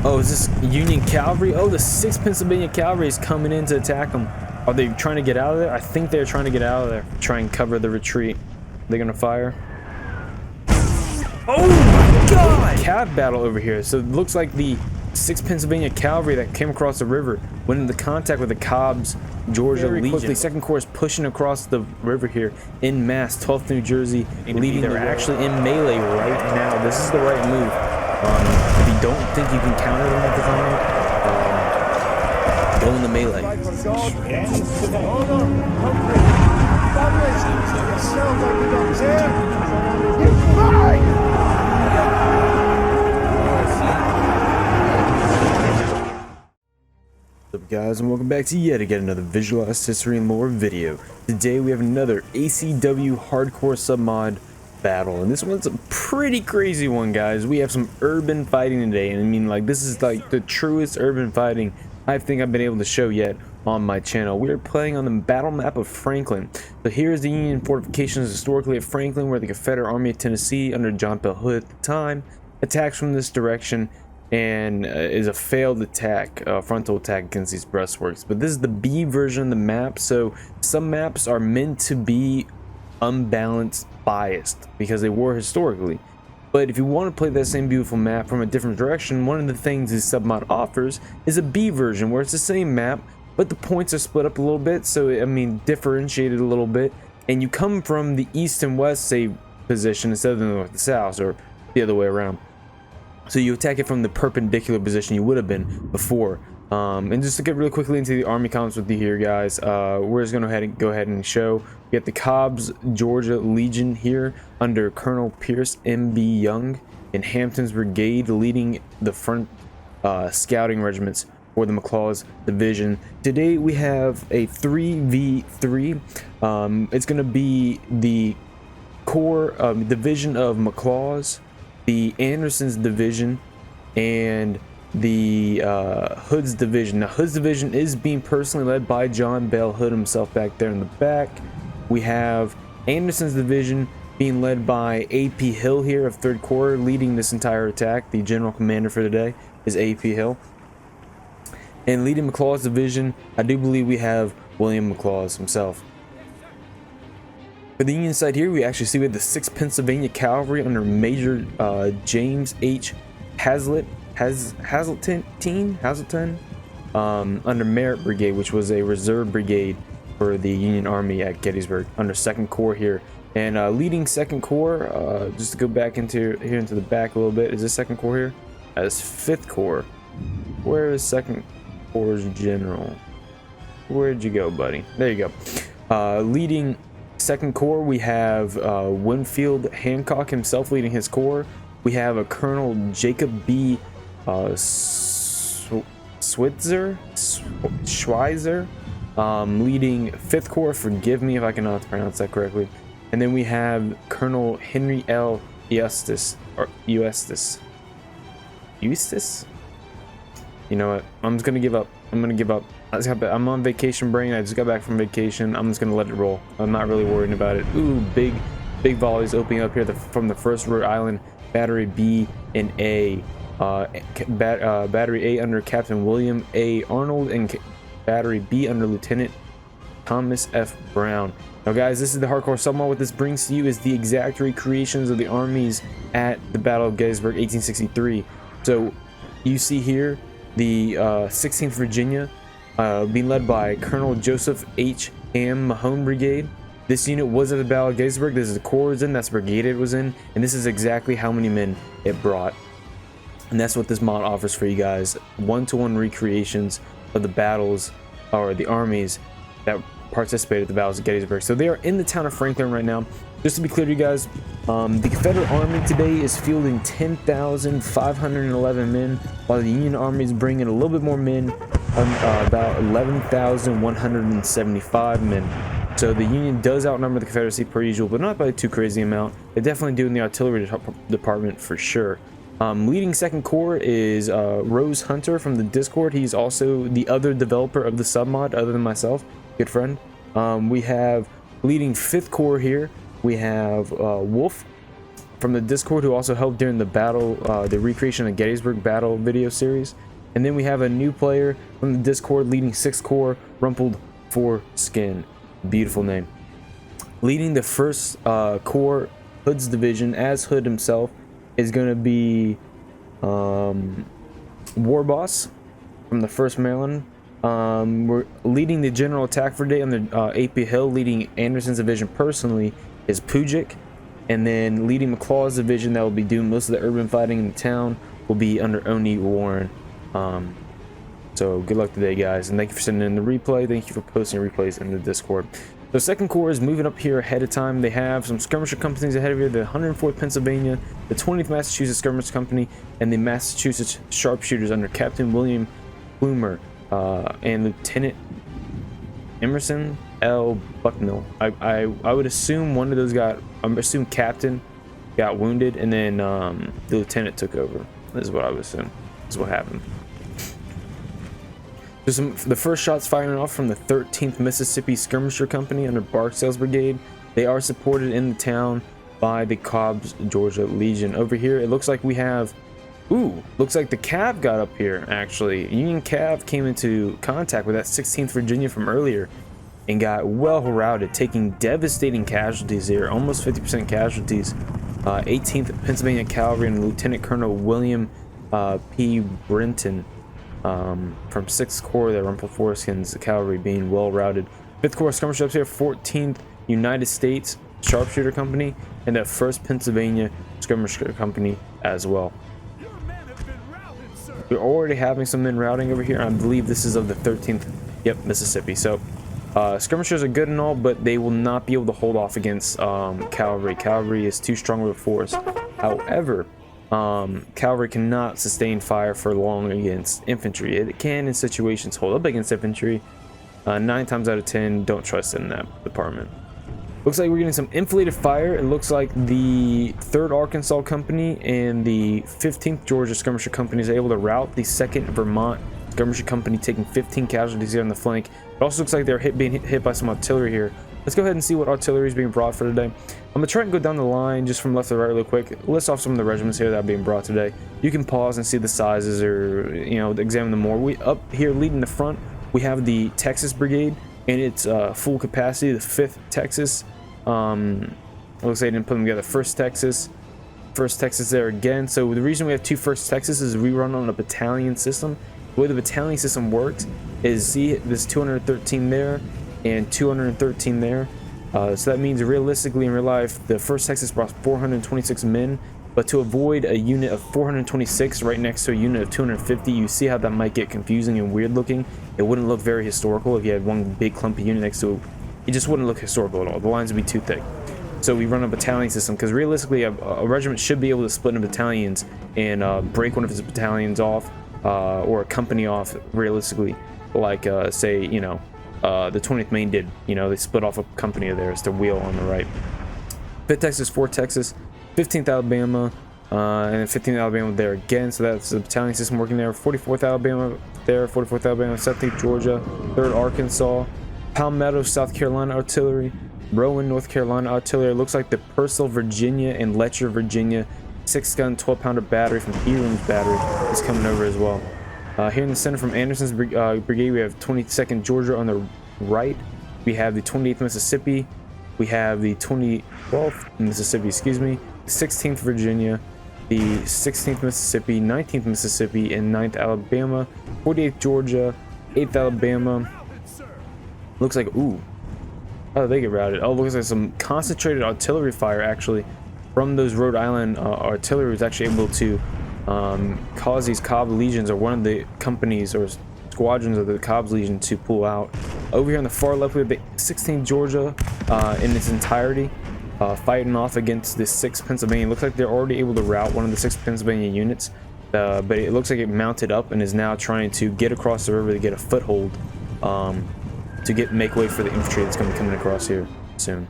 Oh, is this Union Cavalry? Oh, the 6th Pennsylvania Cavalry is coming in to attack them. Are they trying to get out of there? I think they're trying to get out of there. Try and cover the retreat. They're gonna fire. Oh my god! Cav battle over here. So it looks like the 6th Pennsylvania Cavalry that came across the river went into contact with the Cobb's Georgia Legion. Quickly, 2nd Corps is pushing across the river here in mass. 12th New Jersey leading. They're actually in melee right now. This is the right move. If you don't think you can counter them at the time, go in the melee. What's up guys, and welcome back to yet again another Visualized History and Lore video. Today we have another ACW hardcore submod battle, and this one's a pretty crazy one, guys. We have some urban fighting today, and I mean, like, this is like the truest urban fighting I think I've been able to show yet on my channel. We are playing on the battle map of Franklin. So here's the Union fortifications historically at Franklin, where the Confederate Army of Tennessee under John Bell Hood at the time attacks from this direction and is a failed attack, frontal attack against these breastworks. But this is the B version of the map, so some maps are meant to be unbalanced, biased, because they were historically. But if you want to play that same beautiful map from a different direction, one of the things this submod offers is a B version, where it's the same map, but the points are split up a little bit, so I mean differentiated a little bit, and you come from the east and west, say, position instead of the north and south, or the other way around. So you attack it from the perpendicular position you would have been before. And just to get really quickly into the army comps with you here, guys, we're just gonna go ahead and show. We got the Cobb's Georgia Legion here under Colonel Pierce M.B. Young and Hampton's Brigade leading the front scouting regiments for the McLaws Division. Today we have a 3v3. It's gonna be the Corps division of McLaws, the Anderson's division, and the Hood's division. Now Hood's division is being personally led by John Bell Hood himself back there in the back. We have Anderson's division being led by A.P. Hill here of 3rd Corps leading this entire attack. The general commander for today is A.P. Hill. And leading McLaws division, I do believe we have William McLaws himself. For the Union side here, we actually see we have the 6th Pennsylvania Cavalry under Major James H. Hazelton under Merritt Brigade, which was a reserve brigade for the Union Army at Gettysburg under 2nd Corps here. And leading 2nd Corps, just to go back into the back a little bit, is this 2nd Corps here? That's 5th Corps. Where is 2nd Corps general? Where'd you go, buddy? There you go. Leading 2nd Corps, we have Winfield Hancock himself leading his corps. We have a Colonel Jacob B. Schweitzer leading 5th Corps. Forgive me if I cannot pronounce that correctly. And then we have Colonel Henry L. Eustace. You know what? I'm just gonna give up. I'm on vacation brain. I just got back from vacation. I'm just gonna let it roll. I'm not really worrying about it. Ooh, big volleys opening up here from the 1st Rhode Island Battery B and A. Battery A under Captain William A. Arnold and Battery B under Lieutenant Thomas F. Brown. Now guys, this is the hardcore submod. What this brings to you is the exact recreations of the armies at the Battle of Gettysburg 1863. So you see here the 16th Virginia being led by Colonel Joseph H. Ham Mahone Brigade. This unit was at the Battle of Gettysburg. This is the corps it was in, that's the brigade it was in, and this is exactly how many men it brought. And that's what this mod offers for you guys: one-to-one recreations of the battles, or the armies that participated at the battles of Gettysburg. So they are in the town of Franklin right now. Just to be clear to you guys, the Confederate Army today is fielding 10,511 men, while the Union Army is bringing a little bit more men, about 11,175 men. So the Union does outnumber the Confederacy per usual, but not by a too crazy amount. They definitely do in the artillery department for sure. Leading 2nd Corps is Rose Hunter from the Discord. He's also the other developer of the submod, other than myself, good friend. We have leading 5th Corps here. We have Wolf from the Discord who also helped during the battle, the recreation of Gettysburg battle video series. And then we have a new player from the Discord leading 6th Corps, Rumpled Foreskin. Beautiful name. Leading the 1st Corps Hood's division as Hood himself is going to be War Boss from the 1st Maryland. We're leading the general attack for today on the AP Hill, leading Anderson's division personally is Pujic. And then leading McClaw's division that will be doing most of the urban fighting in the town will be under Oni Warren. So good luck today, guys, and thank you for sending in the replay. Thank you for posting replays in the Discord. So 2nd Corps is moving up here ahead of time. They have some skirmisher companies ahead of here, the 104th Pennsylvania, the 20th Massachusetts Skirmish Company, and the Massachusetts Sharpshooters under Captain William Plumer and Lieutenant Emerson L. Bucknell. I would assume one of those assume Captain got wounded, and then the lieutenant took over. This is what I would assume. This is what happened. The first shots firing off from the 13th Mississippi Skirmisher Company under Barksdale's Brigade. They are supported in the town by the Cobb's Georgia Legion. Over here, it looks like we have... Ooh, looks like the Cav got up here, actually. Union Cav came into contact with that 16th Virginia from earlier and got well routed, taking devastating casualties here, almost 50% casualties. 18th Pennsylvania Cavalry and Lieutenant Colonel William P. Brenton from 6th Corps, the Rumpled Foreskins cavalry being well routed. 5th Corps skirmish up here, 14th United States Sharpshooter Company, and that 1st Pennsylvania Skirmisher Company as well. We're already having some men routing over here. I believe this is of the 13th, yep, Mississippi. So skirmishers are good and all, but they will not be able to hold off against cavalry. Cavalry is too strong of a force. However, cavalry cannot sustain fire for long against infantry. It can in situations hold up against infantry. 9 times out of 10, don't trust in that department. Looks like we're getting some inflated fire. It looks like the 3rd Arkansas Company and the 15th Georgia Skirmisher Company is able to rout the 2nd Vermont Skirmisher Company, taking 15 casualties here on the flank. It also looks like they're being hit by some artillery here. Let's go ahead and see what artillery is being brought for today. I'm gonna try and go down the line just from left to right real quick. List off some of the regiments here that are being brought today. You can pause and see the sizes, or examine them more. We up here leading the front, we have the Texas Brigade and its full capacity, the 5th Texas. Looks like I didn't put them together. 1st Texas there again. So the reason we have 2 1st Texas is we run on a battalion system. The way the battalion system works is, see this 213 there and 213 there. So that means realistically in real life, the 1st Texas brought 426 men, but to avoid a unit of 426 right next to a unit of 250, you see how that might get confusing and weird looking. It wouldn't look very historical if you had one big clumpy unit next to it. It just wouldn't look historical at all. The lines would be too thick. So we run a battalion system because realistically a regiment should be able to split into battalions and break one of its battalions off or a company off realistically, like say the 20th Maine did. They split off a company of theirs, the wheel on the right. 5th Texas, 4th Texas, 15th Alabama, and then 15th Alabama there again. So that's the battalion system working there. 44th Alabama there, 44th Alabama, 17th Georgia, 3rd Arkansas, Palmetto, South Carolina Artillery, Rowan, North Carolina Artillery. It looks like the Purcell, Virginia, and Letcher, Virginia 6-gun, 12-pounder battery from Elam's battery is coming over as well. Here in the center from Anderson's brigade, we have 22nd Georgia on the right. We have the 28th Mississippi. We have the 12th Mississippi, excuse me, 16th Virginia, the 16th Mississippi, 19th Mississippi, and 9th Alabama, 48th Georgia, 8th Alabama. Looks like, ooh, how did they get routed? Oh, looks like some concentrated artillery fire actually from those Rhode Island artillery was actually able to cause these Cobb Legions, or one of the companies or squadrons of the Cobb's Legion, to pull out. Over here on the far left, we have the 16th Georgia in its entirety fighting off against the 6th Pennsylvania. It looks like they're already able to rout one of the 6th Pennsylvania units, but it looks like it mounted up and is now trying to get across the river to get a foothold to make way for the infantry that's going to be coming across here soon.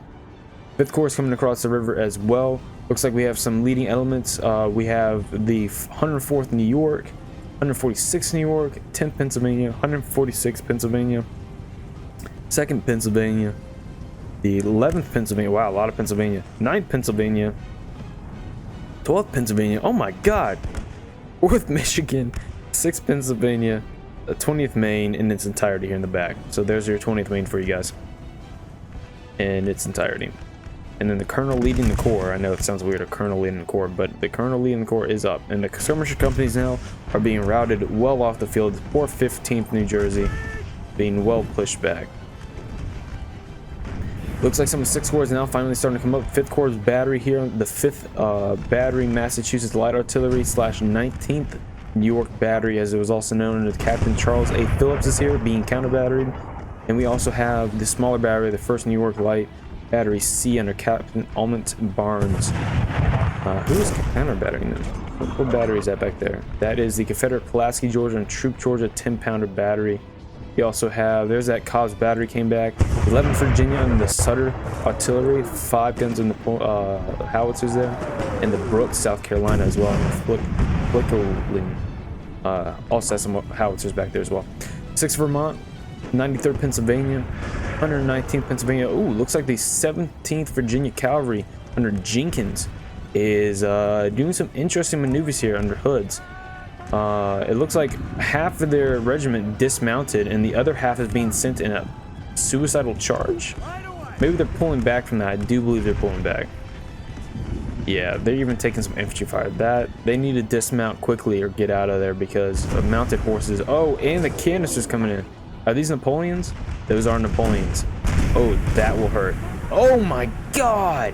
5th Corps is coming across the river as well. Looks like we have some leading elements. We have the 104th New York, 146th New York, 10th Pennsylvania, 146th Pennsylvania, 2nd Pennsylvania, the 11th Pennsylvania, wow, a lot of Pennsylvania, 9th Pennsylvania, 12th Pennsylvania. Oh my God. 4th Michigan, 6th Pennsylvania, 20th Maine in its entirety here in the back. So there's your 20th Maine for you guys in its entirety. And then the colonel leading the corps. I know it sounds weird, a colonel leading the corps, but the colonel leading the corps is up. And the skirmisher companies now are being routed well off the field. Poor 15th New Jersey being well pushed back. Looks like some of the 6th Corps is now finally starting to come up. 5th Corps battery here. The 5th Battery Massachusetts Light Artillery / 19th New York Battery, as it was also known as Captain Charles A. Phillips, is here being counter batteried. And we also have the smaller battery, the 1st New York Light Battery C under Captain Almont Barnes. Who is counter battering them? What battery is that back there? That is the Confederate Pulaski, Georgia and Troop, Georgia 10-pounder battery. We also have, there's that Cobb's battery came back. 11th Virginia and the Sutter Artillery, 5 guns in the howitzers there. And the Brooks, South Carolina as well. Also has some howitzers back there as well. 6th Vermont, 93rd Pennsylvania, 119th Pennsylvania. Ooh, looks like the 17th Virginia Cavalry under Jenkins is doing some interesting maneuvers here under Hoods. It looks like half of their regiment dismounted and the other half is being sent in a suicidal charge. Maybe they're pulling back from that. I do believe they're pulling back. Yeah, they're even taking some infantry fire. That they need to dismount quickly or get out of there because of mounted horses. Oh, and the canisters coming in. Are these Napoleons? Those are Napoleons. Oh, that will hurt. Oh my God!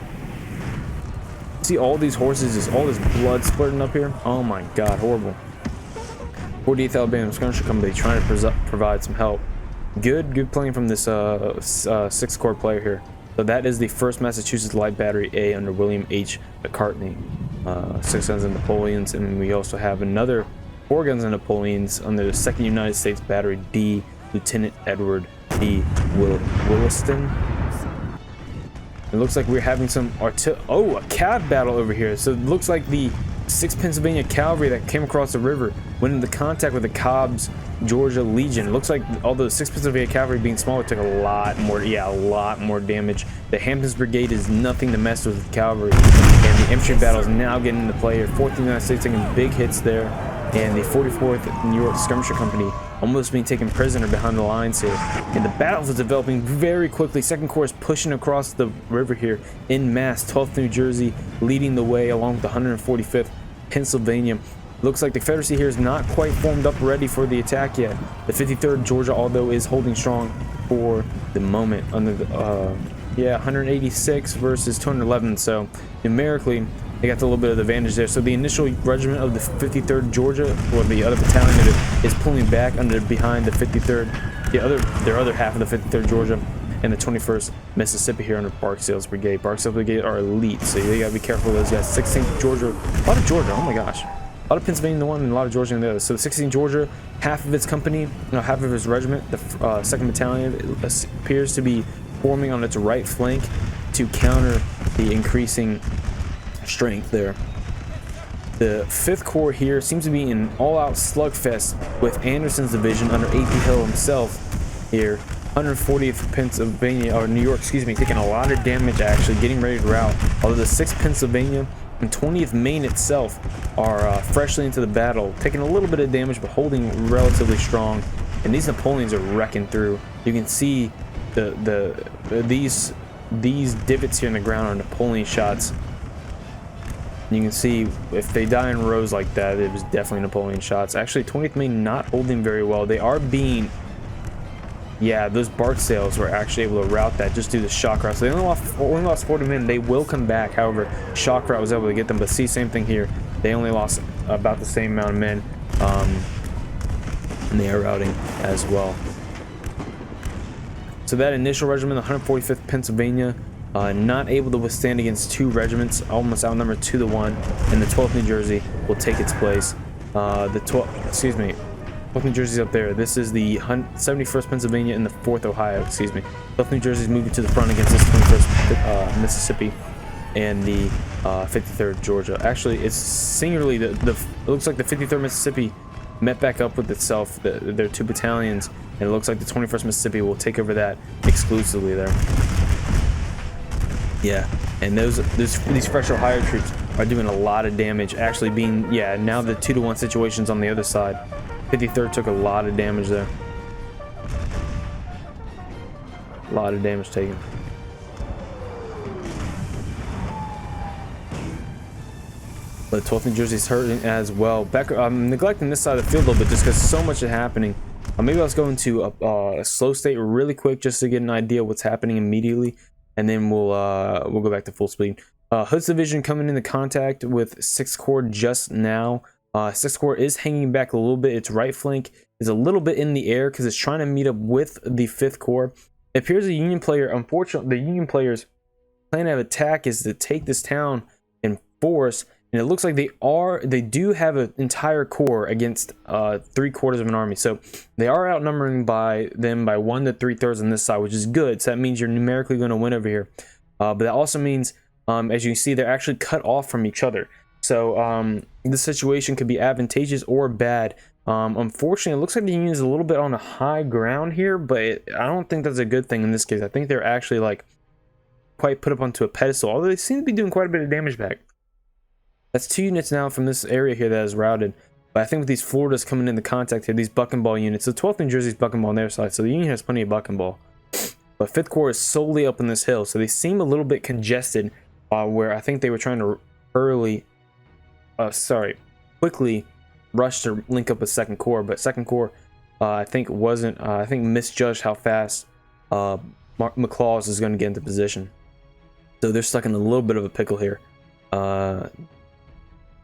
See all these horses, just all this blood splurting up here. Oh my God, horrible. 48th Alabama Skirmisher Company trying to provide some help. Good playing from this 6th Corps player here. So that is the 1st Massachusetts Light Battery A under William H. McCartney. 6 guns of Napoleons, and we also have another 4 guns of Napoleons under the 2nd United States Battery D, Lieutenant Edward D. Williston. It looks like we're having some a cav battle over here. So it looks like the 6th Pennsylvania Cavalry that came across the river went into contact with the Cobb's Georgia Legion. It looks like although the 6th Pennsylvania Cavalry being smaller took a lot more damage. The Hampton's Brigade is nothing to mess with cavalry. And the infantry battle is now getting into play here. 4th United States taking big hits there. And the 44th New York Skirmisher Company almost being taken prisoner behind the lines here. And the battle is developing very quickly. 2nd Corps is pushing across the river here in mass. 12th New Jersey leading the way along with the 145th Pennsylvania. Looks like the Confederacy here is not quite formed up ready for the attack yet. The 53rd Georgia, although, is holding strong for the moment under the 186 versus 211. So numerically, they got a little bit of the advantage there. So the initial regiment of the 53rd Georgia, or the other battalion of it, is pulling back behind the 53rd, their other half of the 53rd Georgia, and the 21st Mississippi here under Barksdale's Brigade. Barksdale's Brigade are elite, so you gotta be careful of those guys. 16th Georgia, a lot of Georgia, oh my gosh. A lot of Pennsylvania in the one and a lot of Georgia in the other. So 16th Georgia, half of its company, half of its regiment, the 2nd Battalion, appears to be forming on its right flank to counter the increasing strength there. The 5th Corps here seems to be in an all-out slugfest with Anderson's division under A.P. Hill himself here. 140th Pennsylvania, or New York, excuse me, taking a lot of damage actually, getting ready to rout. Although the 6th Pennsylvania and 20th Maine itself are freshly into the battle, taking a little bit of damage but holding relatively strong. And these Napoleons are wrecking through. You can see these divots here in the ground are Napoleon shots. You can see if they die in rows like that, it was definitely Napoleon shots. Actually, 20th Maine not holding very well. They are being, yeah, those Barksdales were actually able to rout that just due to shock route. So they only lost 40 men. They will come back. However, shock route was able to get them. But see, same thing here. They only lost about the same amount of men, and they are routing as well. So that initial regiment, the 145th Pennsylvania, not able to withstand against 2 regiments, almost outnumbered 2-1, and the 12th New Jersey will take its place. The 12th New Jersey's up there. This is the 71st Pennsylvania and the 4th Ohio, excuse me. 12th New Jersey's moving to the front against this 21st Mississippi and the 53rd Georgia. Actually, it's singularly, it looks like the 53rd Mississippi met back up with itself, their 2 battalions, and it looks like the 21st Mississippi will take over that exclusively there. Yeah, and these fresh Ohio troops are doing a lot of damage. Actually being, yeah, now the 2-to-1 situation's on the other side. 53rd took a lot of damage there. A lot of damage taken. But 12th New Jersey's hurting as well. I'm neglecting this side of the field a little bit just because so much is happening. Maybe let's go into a slow state really quick just to get an idea of what's happening immediately, and then we'll go back to full speed. Hood's division coming into contact with 6th Corps just now. 6th Corps is hanging back a little bit. Its right flank is a little bit in the air because it's trying to meet up with the 5th Corps. It appears the Union player, unfortunately, the Union players' plan of attack is to take this town in force. And it looks like they do have an entire corps against 3/4 of an army. So they are outnumbering them by 1 to 3/3 on this side, which is good. So that means you're numerically going to win over here. But that also means, as you can see, they're actually cut off from each other. So this situation could be advantageous or bad. Unfortunately, it looks like the Union is a little bit on a high ground here, but I don't think that's a good thing in this case. I think they're actually like quite put up onto a pedestal, although they seem to be doing quite a bit of damage back. That's 2 units now from this area here that is routed. But I think with these Floridas coming into contact here, these buck and ball units, the 12th New Jersey's buck and ball on their side, so the Union has plenty of buck and ball. But 5th Corps is solely up on this hill, so they seem a little bit congested, where I think they were trying to quickly rush to link up with 2nd Corps, but 2nd Corps I think misjudged how fast McLaws is going to get into position. So they're stuck in a little bit of a pickle here.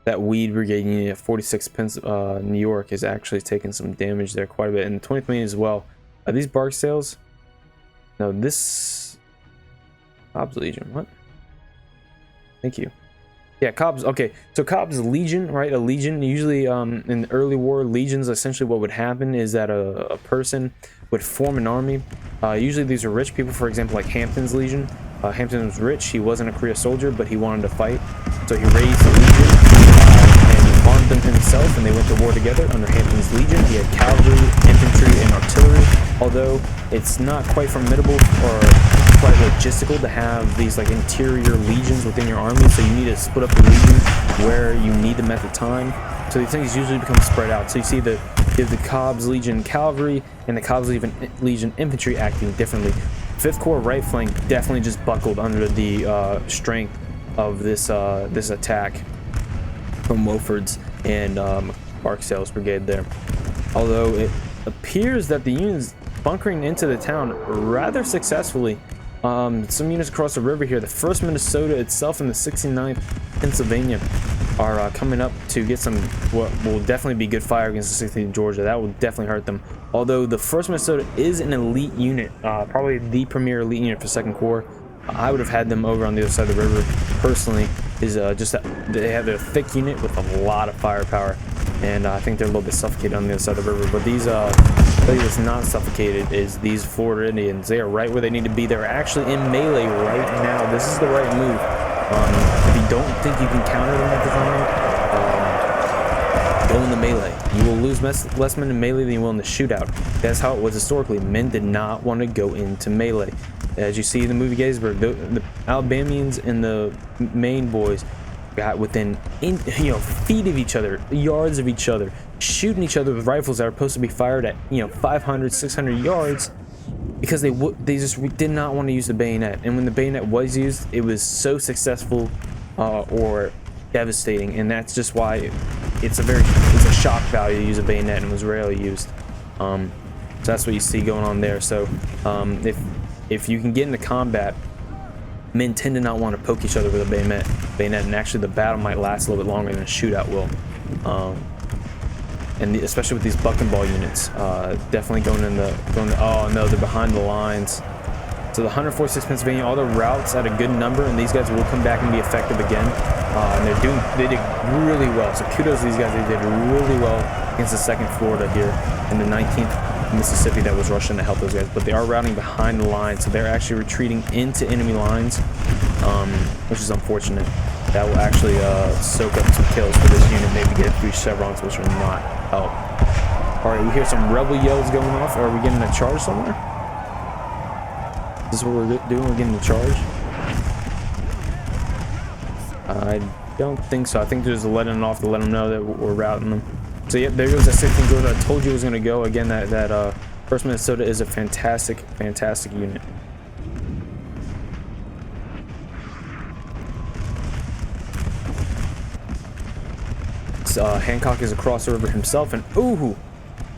That Weed Brigade unit at 46th New York is actually taking some damage there quite a bit, and the 20th Maine as well. Are these Barksdales? No, this Cobb's Legion. What? Thank you. Yeah, Cobb's. Okay, so Cobb's Legion, right? A legion. Usually, in the early war, legions. Essentially, what would happen is that a person would form an army. Usually, these are rich people. For example, like Hampton's Legion. Hampton was rich. He wasn't a career soldier, but he wanted to fight, so he raised a legion and armed them himself, and they went to war together under Hampton's Legion. He had cavalry, infantry, and artillery. Although it's not quite formidable or quite logistical to have these like interior legions within your army, so you need to split up the legion where you need them at the time. So these things usually become spread out. So you see the Cobb's Legion cavalry and the Cobb's Legion infantry acting differently. 5th Corps right flank definitely just buckled under the strength of this attack from Wofford's and Barksdale's brigade there. Although it appears that the units bunkering into the town rather successfully. Some units across the river here, the 1st Minnesota itself and the 69th Pennsylvania are coming up to get some what will definitely be good fire against the 16th Georgia. That will definitely hurt them. Although the 1st Minnesota is an elite unit, probably the premier elite unit for 2nd Corps. I would have had them over on the other side of the river personally. Is just that they have their thick unit with a lot of firepower, and I think they're a little bit suffocated on the other side of the river. But these that's not suffocated is these Florida Indians. They are right where they need to be. They're actually in melee right now. This is the right move. If you don't think you can counter them at the time, go in the melee. You will lose less men in melee than you will in the shootout. That's how it was historically. Men did not want to go into melee. As you see in the movie Gettysburg, the Alabamians and the Maine boys got within feet of each other, yards of each other, shooting each other with rifles that are supposed to be fired at 500, 600 yards, because they just did not want to use the bayonet. And when the bayonet was used, it was so successful or devastating, and that's just why it's a shock value to use a bayonet, and was rarely used. So that's what you see going on there. So if you can get into combat, men tend to not want to poke each other with a bayonet, and actually the battle might last a little bit longer than a shootout will. And especially with these buck and ball units, definitely going oh no, they're behind the lines. So the 146th Pennsylvania, all the routes at a good number, and these guys will come back and be effective again. And they did really well. So kudos to these guys. They did really well against the 2nd Florida here and the 19th Mississippi that was rushing to help those guys. But they are routing behind the lines, so they're actually retreating into enemy lines, which is unfortunate. That will actually soak up some kills for this unit, maybe get a few chevrons, which will not help. All right, we hear some rebel yells going off. Are we getting a charge somewhere? Is this what we're doing? We're getting a charge? Don't think so. I think there's a letting off to let them know that we're routing them. So yep, there goes that 16th Georgia. I told you it was going to go. Again, that 1st Minnesota is a fantastic unit. Hancock is across the river himself, and ooh,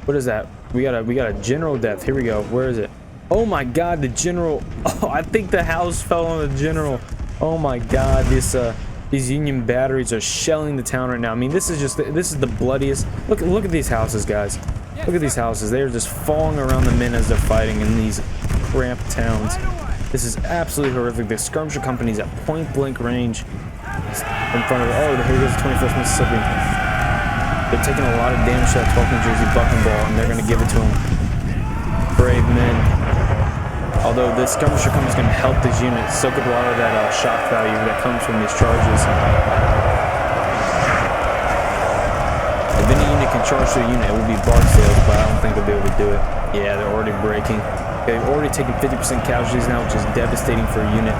what is that? We got a general death. Here we go. Where is it? Oh my God, the general. Oh, I think the house fell on the general. Oh my God, these Union batteries are shelling the town right now. I mean, this is the bloodiest. Look at these houses, guys. Look at these houses. They're just falling around the men as they're fighting in these cramped towns. This is absolutely horrific. The skirmisher company's at point blank range in front of it. Oh, here goes the 21st Mississippi. They're taking a lot of damage to that 12th New Jersey bucking ball, and they're going to give it to them. Brave men. Although this skirmisher company is going to help these units soak up a lot of that shock value that comes from these charges. If any unit can charge to a unit, it will be Barksdale, but I don't think they'll be able to do it. Yeah, they're already breaking. They've already taken 50% casualties now, which is devastating for a unit.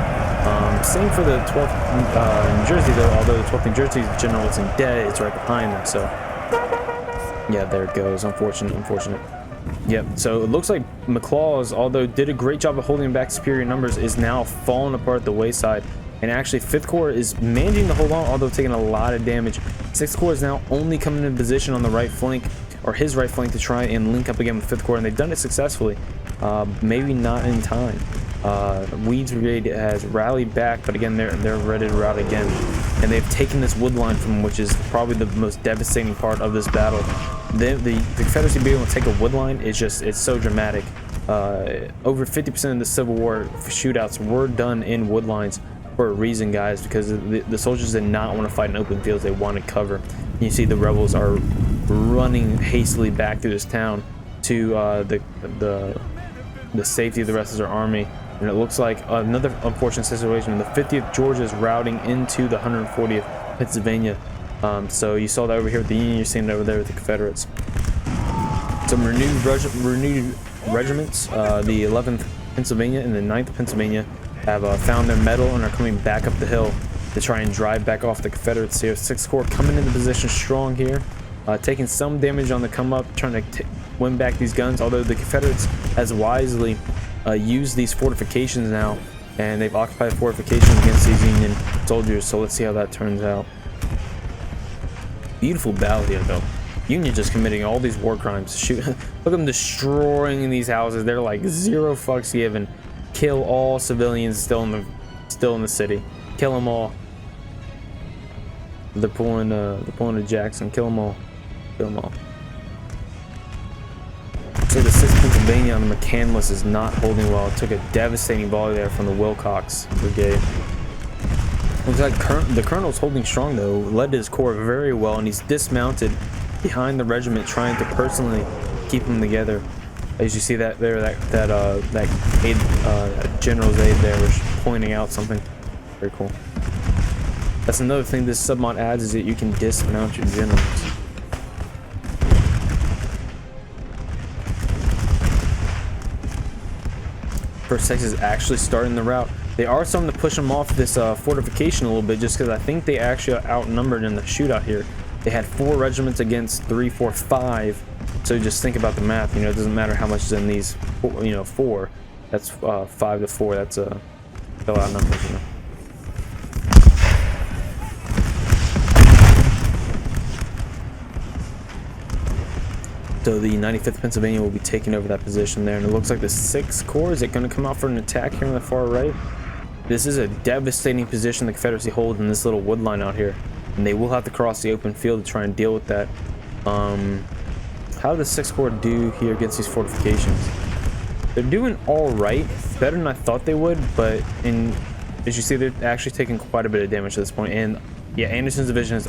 Same for the 12th New Jersey, though. Although the 12th New Jersey general isn't dead, it's right behind them. So yeah, there it goes. Unfortunate. Yep. So it looks like McLaws, although did a great job of holding back superior numbers, is now falling apart at the wayside. And actually, 5th Corps is managing to hold on, although taking a lot of damage. 6th Corps is now only coming in position on the right flank, or his right flank, to try and link up again with 5th Corps, and they've done it successfully. Maybe not in time. Weeds Brigade has rallied back, but again, they're ready to rout again. And they've taken this wood line from them, which is probably the most devastating part of this battle. The Confederacy being able to take a wood line is it's so dramatic. Over 50% of the Civil War shootouts were done in wood lines for a reason, guys, because the soldiers did not want to fight in open fields. They wanted cover. And you see the rebels are running hastily back through this town to the safety of the rest of their army. And it looks like another unfortunate situation. The 50th Georgia is routing into the 140th Pennsylvania. So you saw that over here with the Union. You're seeing it over there with the Confederates. Some renewed regiments, the 11th Pennsylvania and the 9th Pennsylvania, have found their mettle and are coming back up the hill to try and drive back off the Confederates here. 6th Corps coming into position strong here, taking some damage on the come up, trying to win back these guns. Although the Confederates has wisely used these fortifications now, and they've occupied fortifications against these Union soldiers. So let's see how that turns out. Beautiful battle here, though. Union just committing all these war crimes. Shoot, look at them destroying these houses. They're like zero fucks given. Kill all civilians still in the city. Kill them all. They're pulling a Jackson. Kill them all. Kill them all. So the 6th Pennsylvania on the McCandless is not holding well. It took a devastating volley there from the Wilcox Brigade. Looks like the colonel's holding strong, though. Led his corps very well, and he's dismounted behind the regiment, trying to personally keep them together. As you see that there, that general's aide there was pointing out something very cool. That's another thing this submod adds, is that you can dismount your generals. First Texas is actually starting the rout. They are starting to push them off this fortification a little bit, just because I think they actually are outnumbered in the shootout here. They had 4 regiments against 3, 4, 5. So just think about the math. You know, it doesn't matter how much is in these. 4. That's 5 to 4. That's a lot of numbers. You know. So the 95th Pennsylvania will be taking over that position there, and it looks like the 6th Corps is going to come out for an attack here on the far right. This is a devastating position the Confederacy holds in this little wood line out here, and they will have to cross the open field to try and deal with that. How did the 6th Corps do here against these fortifications? They're doing all right, better than I thought they would, but as you see, they're actually taking quite a bit of damage at this point. And yeah, Anderson's division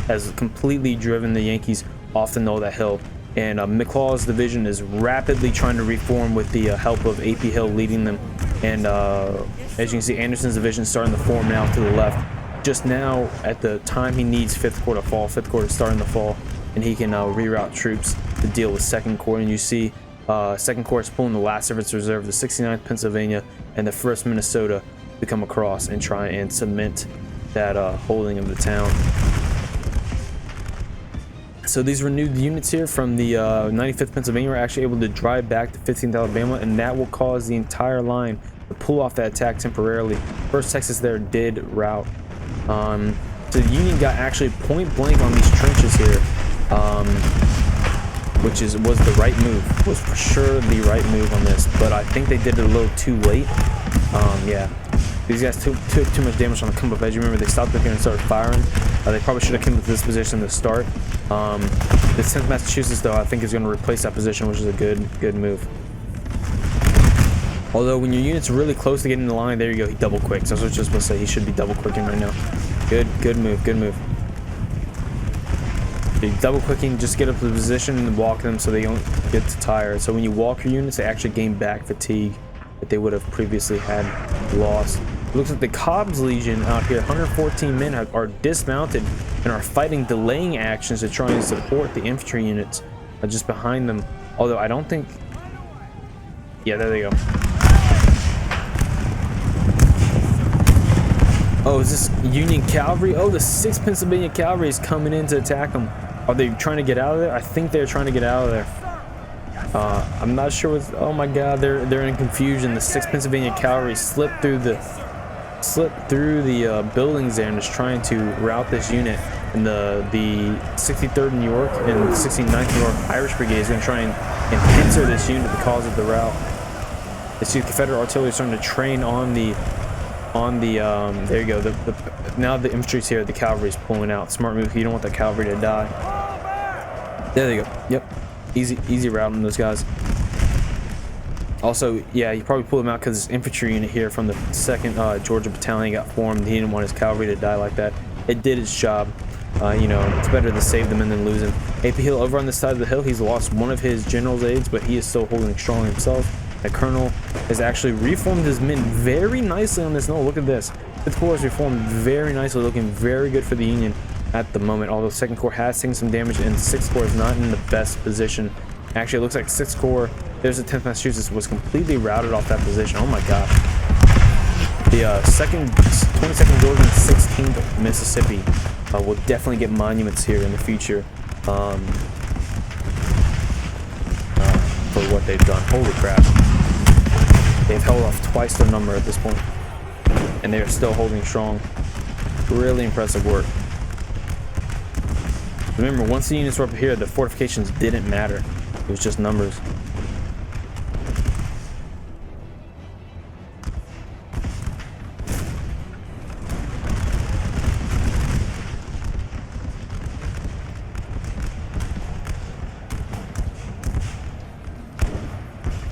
has completely driven the Yankees off the knoll of that hill. And McLaw's division is rapidly trying to reform with the help of AP Hill leading them. And as you can see, Anderson's division is starting to form now to the left. Just now, at the time he needs 5th Corps to fall, 5th Corps is starting to fall, and he can reroute troops to deal with 2nd Corps. And you see 2nd Corps is pulling the last of its reserve, the 69th Pennsylvania and the 1st Minnesota, to come across and try and cement that holding of the town. So these renewed units here from the 95th Pennsylvania are actually able to drive back to 15th Alabama, and that will cause the entire line to pull off that attack temporarily. First Texas there did rout. So the Union got actually point blank on these trenches here, which was the right move. Was for sure the right move on this, but I think they did it a little too late. Yeah. These guys took too much damage on the come up edge. You remember they stopped up here and started firing. They probably should have come to this position to start. The 10th Massachusetts, though, I think is going to replace that position, which is a good move. Although when your unit's really close to getting in the line, there you go, he double quicks. That's what I was just supposed to say. He should be double quicking right now. Good move. Double quicking, just get up to the position and walk them so they don't get too tired. So when you walk your units, they actually gain back fatigue that they would have previously had lost. It looks like the Cobb's Legion out here, 114 men, are dismounted and are fighting delaying actions to try and support the infantry units just behind them. Although I don't think... Yeah, there they go. Oh, is this Union Cavalry? Oh, the 6th Pennsylvania Cavalry is coming in to attack them. Are they trying to get out of there? I think they're trying to get out of there. I'm not sure what's... Oh my god, they're in confusion. The 6th Pennsylvania Cavalry slipped through the buildings there and is trying to rout this unit. And the 63rd New York and 69th New York Irish Brigade is going to try and pincer this unit because of the rout. You see the Confederate artillery starting to train on the there you go, now the infantry's here, the cavalry's pulling out. Smart move, you don't want that cavalry to die. There they go. Yep, easy route on those guys. Also, yeah, you probably pulled them out because this infantry unit here from the 2nd Georgia Battalion got formed. He didn't want his cavalry to die like that. It did its job. You know, it's better to save them than lose them. AP Hill over on the side of the hill, he's lost one of his general's aides, but he is still holding strong himself. The colonel has actually reformed his men very nicely on this. No, look at this. 5th Corps is reformed very nicely, looking very good for the Union at the moment. Although 2nd Corps has taken some damage and 6th Corps is not in the best position. Actually, it looks like 6th Corps, there's the 10th Massachusetts, was completely routed off that position. Oh my god. The 22nd Georgia and 16th Mississippi will definitely get monuments here in the future. For what they've done. Holy crap. They've held off twice their number at this point, and they are still holding strong. Really impressive work. Remember, once the units were up here, the fortifications didn't matter. It was just numbers.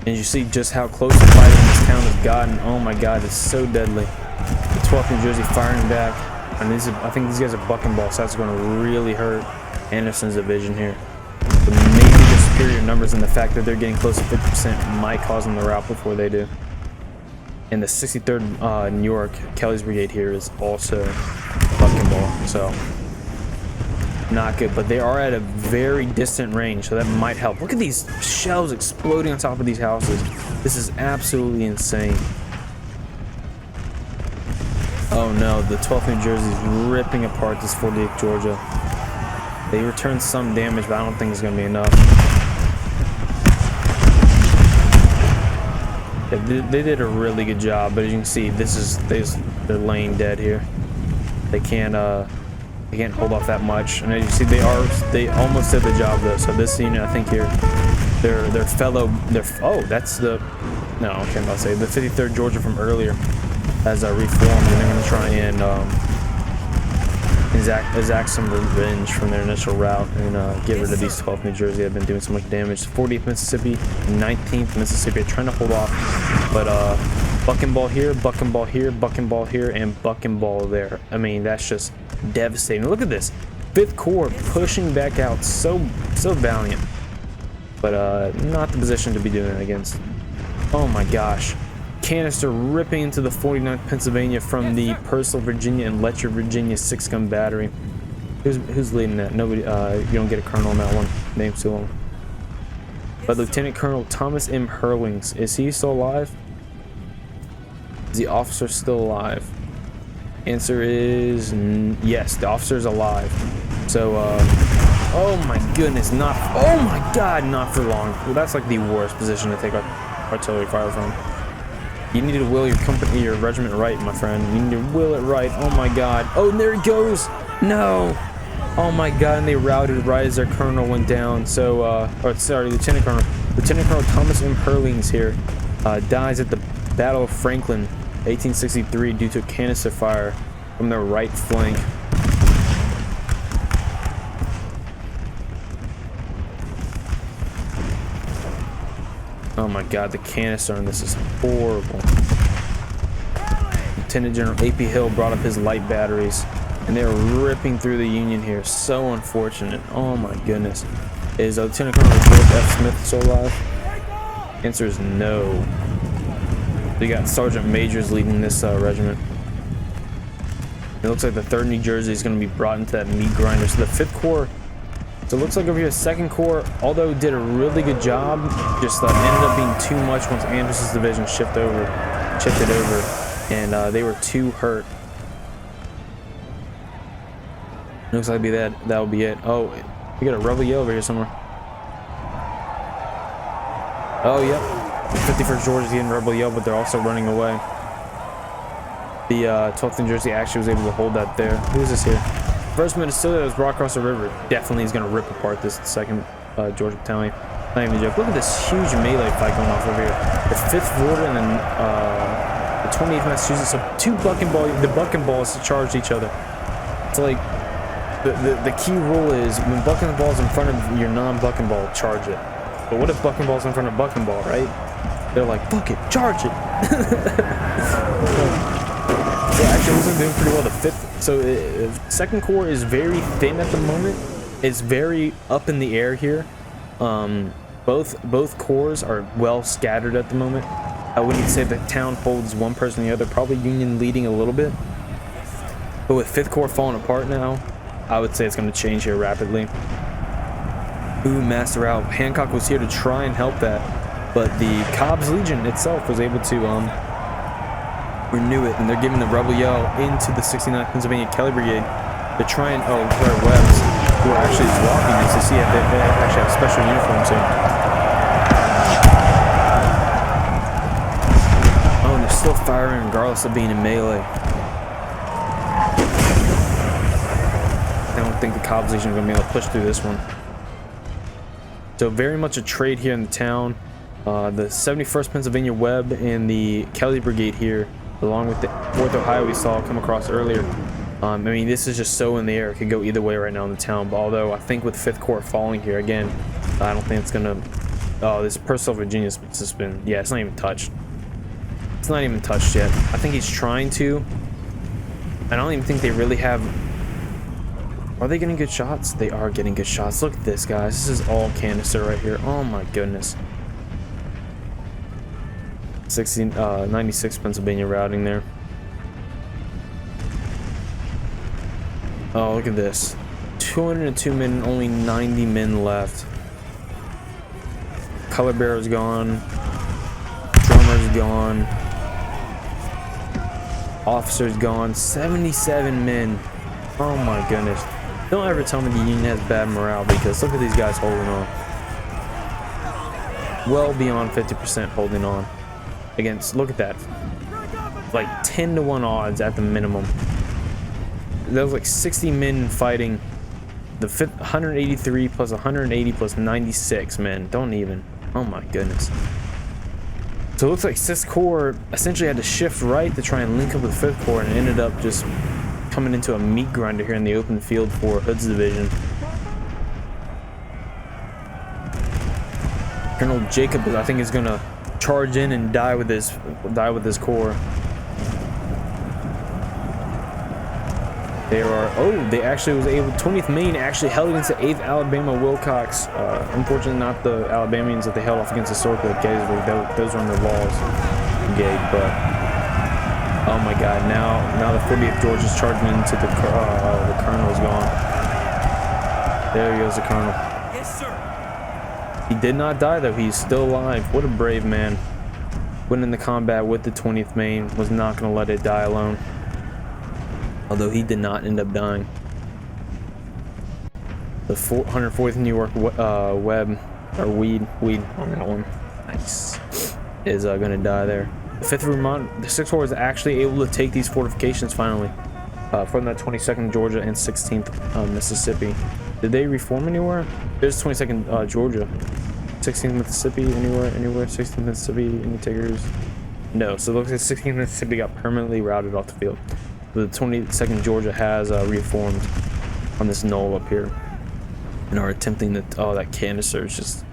And you see just how close the fight in this town has gotten. Oh my god, it's so deadly. The 12th New Jersey firing back. And I think these guys are bucking balls, so that's going to really hurt Anderson's division here. But maybe the superior numbers and the fact that they're getting close to 50% might cause them to rout before they do. And the 63rd New York Kelly's Brigade here is also bucking ball, so not good. But they are at a very distant range, so that might help. Look at these shells exploding on top of these houses. This is absolutely insane. Oh no, the 12th New Jersey is ripping apart this 48th Georgia. They returned some damage, but I don't think it's going to be enough. Yeah, they did a really good job, but as you can see, they're laying dead here. They can't hold off that much, and as you see, they almost did the job though. So this unit, I think here, oh, that's the I'm about to say the 53rd Georgia from earlier has reformed, and they're going to try and exact some revenge from their initial rout and get rid of these 12th New Jersey that have been doing so much damage. 40th Mississippi, 19th Mississippi are trying to hold off, but bucking ball here, bucking ball here, bucking ball here, and bucking ball there. I mean, that's just devastating. Look at this. 5th Corps pushing back out, so valiant, but not the position to be doing it against. Oh my gosh. Canister ripping into the 49th Pennsylvania from the Purcell, Virginia and Letcher, Virginia 6-gun battery. Who's leading that? Nobody. You don't get a colonel on that one. Name's too long. But Lieutenant Colonel Thomas M. Hurlings, is he still alive? Is the officer still alive? Answer is yes, the officer's alive. So, oh my goodness, oh my god, not for long. Well, that's like the worst position to take artillery fire from. You need to will your company, your regiment right, my friend. You need to will it right. Oh my god. Oh, and there it goes. No. Oh my god, and they routed right as their colonel went down. So, or sorry, Lieutenant Colonel Thomas M. Hurlings here dies at the Battle of Franklin, 1863, due to canister fire from their right flank. Oh my god, the canister on this is horrible. Lieutenant General A.P. Hill brought up his light batteries, and they were ripping through the Union here. So unfortunate. Oh my goodness. Is Lieutenant Colonel George F. Smith still alive? Answer is no. We got Sergeant Majors leading this regiment. It looks like the 3rd New Jersey is going to be brought into that meat grinder. So the 5th Corps. So it looks like over here, 2nd Corps, although did a really good job, just ended up being too much once Anderson's division shifted over, and they were too hurt. Looks like that'll be it. Oh, we got a rebel yell over here somewhere. Oh, yep. The 51st Georgia is getting rebel yell, but they're also running away. The 12th New Jersey actually was able to hold that there. Who is this here? 1st Minnesota that was brought across the river. Definitely is going to rip apart this 2nd Georgia Battalion. Not even a joke. Look at this huge melee fight going off over here. The 5th Florida and then the 28th Massachusetts. So the bucking balls charged each other. It's like the key rule is when bucking ball is in front of your non-bucking ball, charge it. But what if bucking ball's in front of bucking ball, right? They're like, fuck it, charge it. So actually, it was doing pretty well. The 5th, so 2nd Corps is very thin at the moment. It's very up in the air here. Both corps are well scattered at the moment. I wouldn't say the town holds one person or the other. Probably Union leading a little bit. But with 5th Corps falling apart now, I would say it's going to change here rapidly. Ooh, master out. Hancock was here to try and help that, but the Cobb's Legion itself was able to renew it, and they're giving the rebel yell into the 69th Pennsylvania Kelly Brigade to try and Claire Webbs, who are actually walking this to see if they actually have special uniforms here. Oh, and they're still firing regardless of being in melee. I don't think the Cobb's Legion are going to be able to push through this one. So very much a trade here in the town. The 71st Pennsylvania Webb and the Kelly Brigade here, along with the 4th Ohio we saw come across earlier. I mean, this is just so in the air. It could go either way right now in the town. But although I think with 5th Corps falling here again, I don't think it's gonna. Oh, this Purcell, Virginia's just been. Yeah, it's not even touched. It's not even touched yet. I think he's trying to. I don't even think they really have. Are they getting good shots? They are getting good shots. Look at this, guys. This is all canister right here. Oh my goodness. 96 Pennsylvania routing there. Oh, look at this. 202 men, only 90 men left. Color bearer's gone. Drummer's gone. Officer's gone. 77 men. Oh my goodness. Don't ever tell me the Union has bad morale, because look at these guys holding on. Well beyond 50% holding on. Against, look at that. Like 10-to-1 odds at the minimum. That was like 60 men fighting. The 183 plus 180 plus 96 men. Don't even. Oh my goodness. So it looks like 6th Corps essentially had to shift right to try and link up with 5th Corps, and ended up just coming into a meat grinder here in the open field for Hood's division. Colonel Jacob, I think, is gonna charge in and die with his corps. They are. Oh, they actually was able. 20th Maine actually held against the 8th Alabama Wilcox. Unfortunately, not the Alabamians that they held off against historically at Gettysburg. Those were under laws, but. Oh my God! Now the 40th Georgia's charging into the colonel's gone. There goes the colonel. Yes, sir. He did not die though. He's still alive. What a brave man. Went in the combat with the 20th Maine. Was not going to let it die alone. although he did not end up dying. The 104th New York Web, or Weed on that one, nice, is gonna die there. The 5th Vermont, the 6th Corps was actually able to take these fortifications finally, from that 22nd Georgia and 16th Mississippi. Did they reform anywhere? There's 22nd Georgia, 16th Mississippi, anywhere, 16th Mississippi, any takers? No, so it looks like 16th Mississippi got permanently routed off the field. The 22nd Georgia has reformed on this knoll up here, and are attempting to, oh, that canister is just,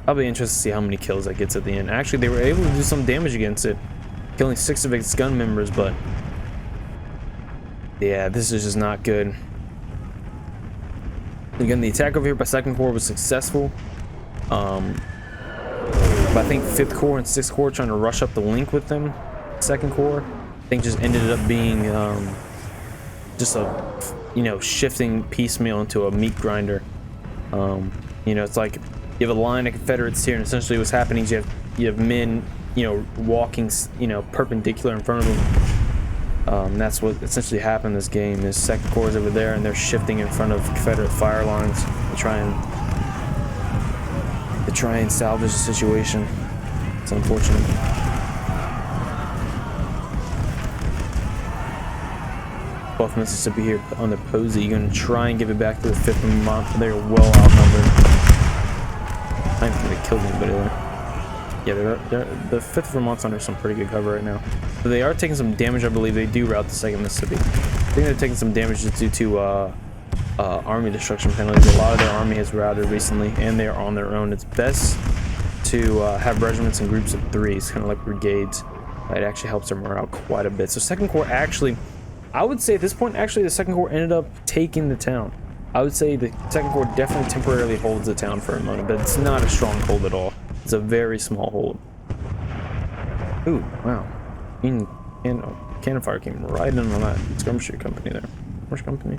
I'll be interested to see how many kills that gets at the end. Actually, they were able to do some damage against it, killing 6 of its gun members, but yeah, this is just not good. Again, the attack over here by 2nd Corps was successful. But I think 5th Corps and 6th Corps trying to rush up the link with them, 2nd Corps, I think just ended up being just a, you know, shifting piecemeal into a meat grinder. You know, it's like you have a line of Confederates here, and essentially what's happening is you have men, you know, walking, you know, perpendicular in front of them. That's what essentially happened in this game. There's 2nd Corps over there, and they're shifting in front of Confederate fire lines to try and salvage the situation. It's unfortunate. Both Mississippi here on the Posey, you're gonna try and give it back to the 5th Vermont. They're well outnumbered. I don't think they killed anybody there. Yeah, the 5th Vermont's under some pretty good cover right now. So they are taking some damage, I believe. They do route the 2nd Mississippi. I think they're taking some damage due to army destruction penalties. A lot of their army has routed recently, and they are on their own. It's best to have regiments in groups of 3s, kind of like brigades. It actually helps their morale quite a bit. So 2nd Corps actually, I would say at this point, actually, the 2nd Corps ended up taking the town. I would say the 2nd Corps definitely temporarily holds the town for a moment, but it's not a strong hold at all. It's a very small hold. Ooh, wow. Cannon fire came right in on that skirmisher company there. Skirmish company?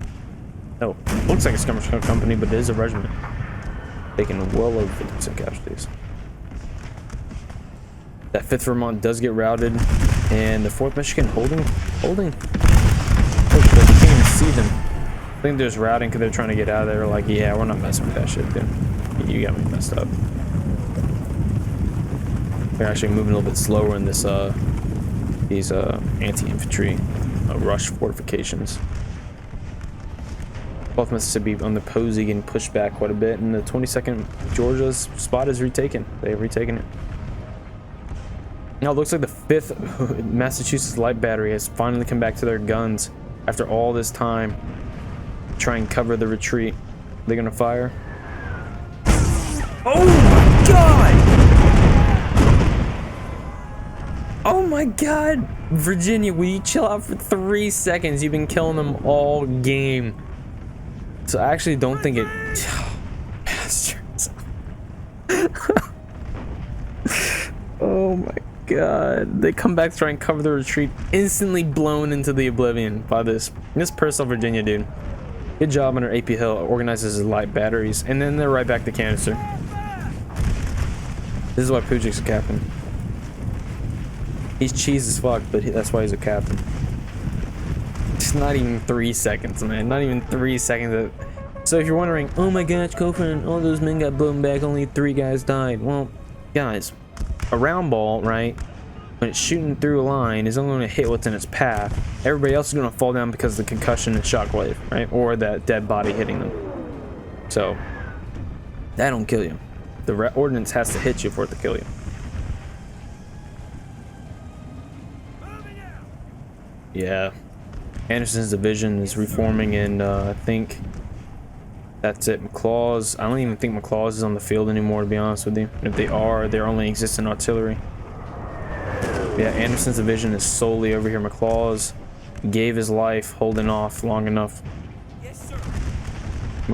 No, looks like a skirmish company, but it is a regiment. Taking well over 50% casualties. That 5th Vermont does get routed, and the 4th Michigan holding. Oh, shit, you can't even see them. I think they're just routing because they're trying to get out of there. Like, yeah, we're not messing with that shit, dude. You got me messed up. They're actually moving a little bit slower in this, these anti-infantry rush fortifications. Both Mississippi on the Posey getting pushed back quite a bit, and the 22nd Georgia's spot is retaken. They have retaken it. Now it looks like the 5th Massachusetts Light Battery has finally come back to their guns after all this time. Try and cover the retreat. They're gonna fire. Oh my god! Oh my god! Virginia, will you chill out for 3 seconds? You've been killing them all game. So I actually don't think it... Bastards. Oh my god. They come back to try and cover the retreat, instantly blown into the oblivion by this Purcell, Virginia dude. Good job under AP Hill, organizes his light batteries, and then they're right back to canister. This is why Pujik's a captain. He's cheese as fuck, but that's why he's a captain. It's not even 3 seconds, man. Not even 3 seconds. So if you're wondering, oh my gosh, Copeland, all those men got blown back, only 3 guys died. Well, guys, a round ball, right, when it's shooting through a line, is only going to hit what's in its path. Everybody else is going to fall down because of the concussion and shockwave, right? Or that dead body hitting them. So, that don't kill you. The ordnance has to hit you for it to kill you. Yeah. Anderson's division is reforming, and I think that's it. McLaws, I don't even think McLaws is on the field anymore, to be honest with you. And if they are, they're only existing artillery. Yeah, Anderson's division is solely over here. McLaws gave his life holding off long enough. Yes, sir.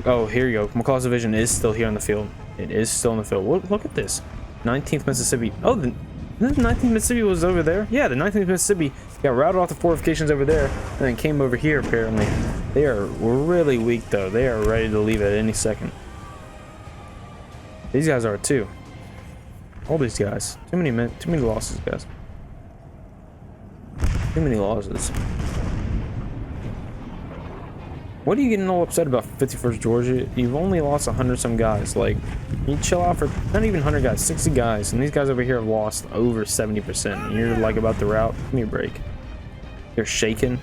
Oh, here you go. McLaws division is still here on the field. It is still in the field. Look at this. 19th Mississippi. Oh, the 19th Mississippi was over there. Yeah, the 19th Mississippi got routed off the fortifications over there and then came over here, apparently. They are really weak, though. They are ready to leave at any second. These guys are too. All these guys. Too many men. Too many losses, guys. Too many losses. What are you getting all upset about 51st Georgia? You've only lost 100 some guys. Like, you chill out for not even 100 guys, 60 guys. And these guys over here have lost over 70%. And you're like about the route. Give me a break. You're shaking.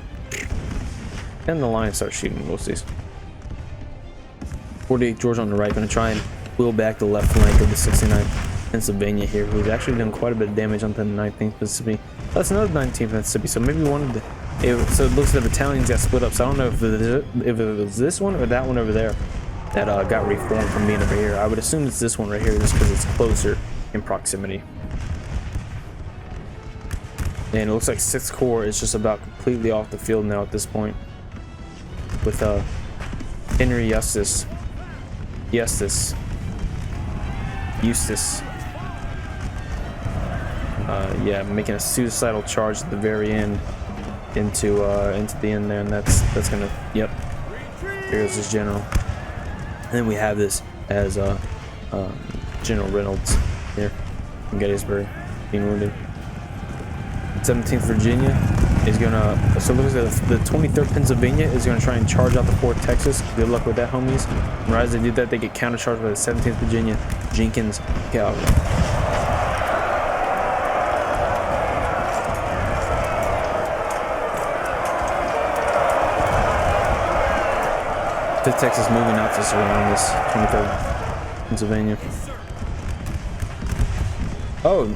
And the line starts shooting ghosties. 48th Georgia on the right. Going to try and wheel back the left flank of the 69th Pennsylvania here, who's actually done quite a bit of damage on the 19th Mississippi. That's another 19th Mississippi. So maybe one of the... so it looks like the battalions got split up. So I don't know if it was this one or that one over there that got reformed from being over here. I would assume it's this one right here just because it's closer in proximity. And it looks like 6th Corps is just about completely off the field now at this point. With Henry Eustace. Yeah, making a suicidal charge at the very end. Into the end there, and that's gonna, yep, here's his general. And then we have this as General Reynolds here from Gettysburg being wounded. 17th Virginia is gonna, so looks like the 23rd Pennsylvania is gonna try and charge out the 4th Texas. Good luck with that, homies. And right as they do that, they get countercharged by the 17th Virginia Jenkins Cavalry. Texas moving out to surround this 23rd Pennsylvania. Oh,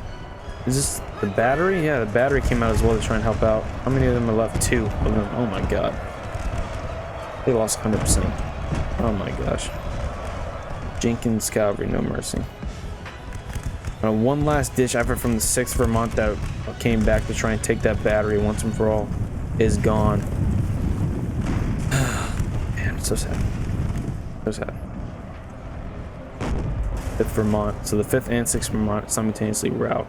is this the battery? Yeah, the battery came out as well to try and help out. How many of them are left? 2 of them. Oh my god. They lost 100%. Oh my gosh. Jenkins Cavalry, no mercy. One last ditch effort from the 6th Vermont that came back to try and take that battery once and for all is gone. So sad. So sad. 5th Vermont. So the 5th and 6th Vermont simultaneously rout.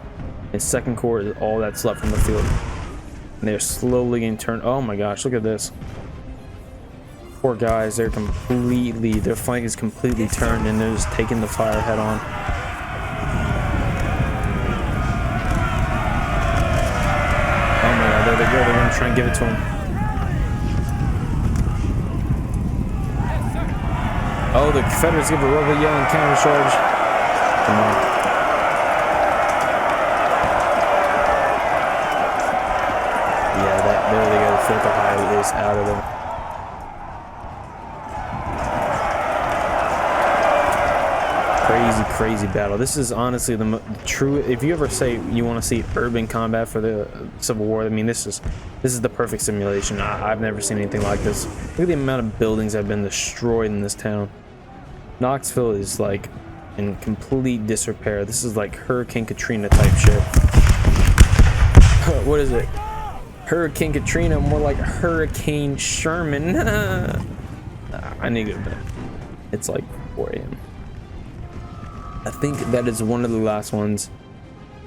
And 2nd Corps is all that's left from the field. And they're slowly getting turned. Oh my gosh, look at this. Poor guys, their flank is completely turned and they're just taking the fire head on. Oh my god, there they go. They're gonna try and give it to him. Oh, the Confederates give a rubber yelling counter charge. Come on. Yeah, there they go. The 5th Ohio is out of there. Crazy battle. This is honestly the true. If you ever say you want to see urban combat for the Civil War, I mean, this is the perfect simulation. I've never seen anything like this. Look at the amount of buildings that have been destroyed in this town. Knoxville is like in complete disrepair. This is like Hurricane Katrina type shit. What is it? Hurricane Katrina, more like Hurricane Sherman. I need to go to bed. It's like 4 a.m. I think that is one of the last ones.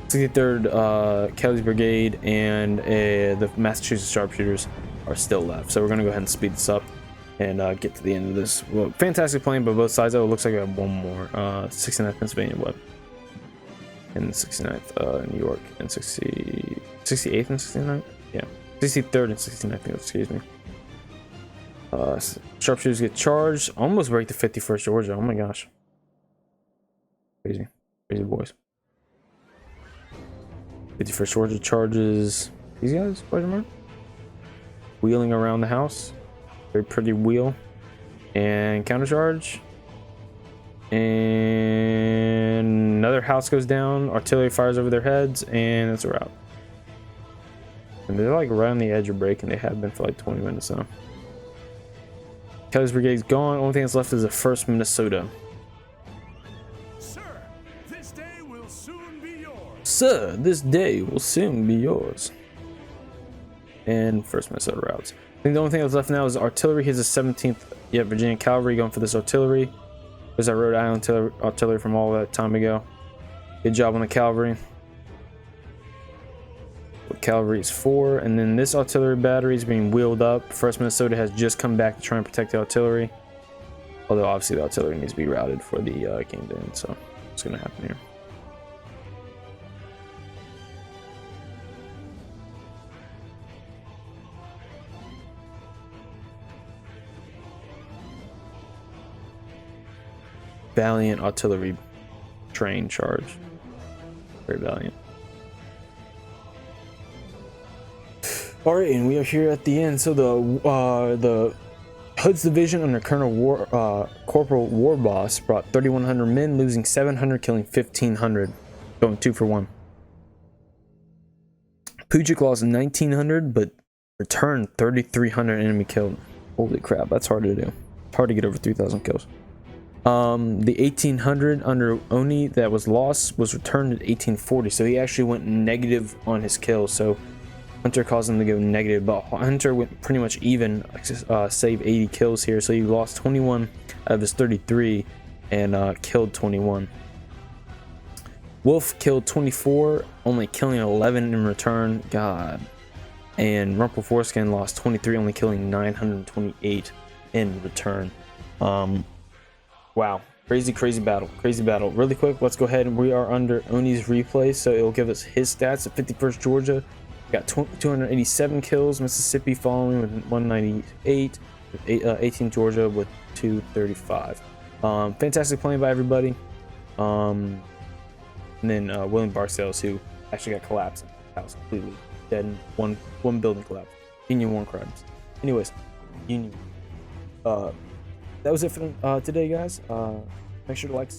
63rd Kelly's Brigade and the Massachusetts Sharpshooters are still left. So we're going to go ahead and speed this up and get to the end of this. Well, fantastic playing by both sides, though. It looks like I have one more. 69th Pennsylvania, what? And 69th New York, and 68th and 69th? Yeah. 63rd and 69th, excuse me. Sharpshooters get charged. Almost break the 51st Georgia. Oh my gosh. Crazy boys. 51st Georgia charges these guys, question mark? Wheeling around the house. Very pretty wheel. And countercharge. And another house goes down. Artillery fires over their heads, and it's a rout. And they're like right on the edge of breaking. They have been for like 20 minutes now. Kelly's Brigade's gone. Only thing that's left is the 1st Minnesota. Sir, this day will soon be yours. And 1st Minnesota routes. I think the only thing that's left now is artillery. Here's the 17th Virginia Cavalry going for this artillery. There's that Rhode Island artillery from all that time ago. Good job on the cavalry. What cavalry is for. And then this artillery battery is being wheeled up. 1st Minnesota has just come back to try and protect the artillery. Although obviously the artillery needs to be routed for the game to end. So what's going to happen here? valiant artillery train charge. Very valiant. All right, and we are here at the end. So the Hood's division under Corporal Warboss brought 3,100 men, losing 700, killing 1,500, going 2 for 1. Pujic lost 1,900, but returned 3,300 enemy killed. Holy crap, that's hard to do. It's hard to get over 3,000 kills. The 1,800 under Oni that was lost was returned at 1,840, so he actually went negative on his kills. So Hunter caused him to go negative, but Hunter went pretty much even, save 80 kills here. So he lost 21 out of his 33 and killed 21. Wolf killed 24, only killing 11 in return. God. And Rumple Foreskin lost 23, only killing 928 in return. Wow. Crazy battle. Really quick, let's go ahead and we are under Oni's replay, so it'll give us his stats. At 51st Georgia, got 287 kills. Mississippi following with 198. 18 Georgia with 235. Fantastic playing by everybody. And then William Barcells, who actually got collapsed in the house completely dead, and one building collapsed. Union War Crimes. Anyways, Union. That was it for today, guys. Make sure to like.